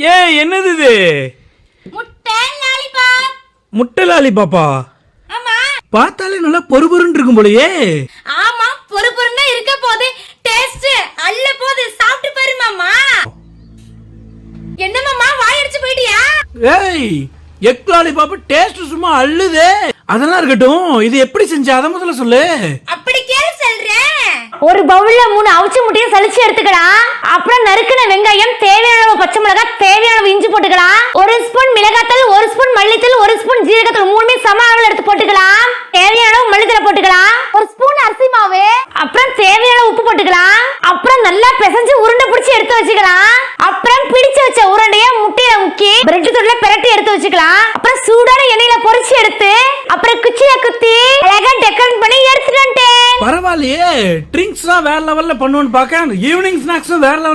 ஏ என்னது இது? முட்டை லாலிபாப்பா? ஆமா. பார்த்தாலே நல்லா பொறுபொருன்னு இருக்கும் போலயே. ஆமா, பொறுபொருன்னா இருக்க போது. டேஸ்ட் அல்ல போது. சாப்பிட்டு பாரு மாமா. என்ன மாமா வாய் அடிச்சு போயிட்டியா? ஏய், எக் லாலிபாப் டேஸ்ட் சும்மா அள்ளுதே. அதெல்லாம் இருக்கட்டும், இது எப்படி செஞ்ச அத முதல்ல சொல்லு. அப்படி கேளு சொல்றேன். ஒரு பவுல்ல 3 அவிச்ச முட்டையை சலிச்சு எடுத்துக்கலாம். அப்புறம் நறுக்குன வெங்காயம், தேவையான அளவு பச்சை மிளகாய், தேவையான அளவு இஞ்சி போட்டுக்கலாம். 1 ஸ்பூன் மிளகாய்த்தூள், 1 ஸ்பூன் மல்லித்தூள், 1 ஸ்பூன் ஜீரகத்தூள், மூணுமே சம அளவுல எடுத்து போட்டுக்கலாம். தேவையான அளவு மல்லித்தூள் போட்டுக்கலாம். 1 ஸ்பூன் அரிசி மாவு, அப்புறம் தேவையான உப்பு போட்டுக்கலாம். அப்புறம் நல்லா பிசைஞ்சு உருண்டை பிடிச்சி எடுத்து வச்சுக்கலாம். அப்புறம் பிடிச்சு வச்ச உருண்டைய முட்டையில முக்கி பிரெட் தூள்ல பிரட்டி எடுத்து வச்சுக்கலாம். அப்புறம் சூடான எண்ணெயில பொரிச்சு எடுத்து அப்புறம் குச்சில குத்தி அழகா டெக்கரேட் பண்ணி எடுத்துட்டு வந்துட்டேன். பரவாயில்லையே, ட்ரிங்க்ஸ் தான் வேற லெவல்ல பண்ணுவோன்னு பாக்க, ஈவினிங் ஸ்நாக்ஸும் வேற லெவல்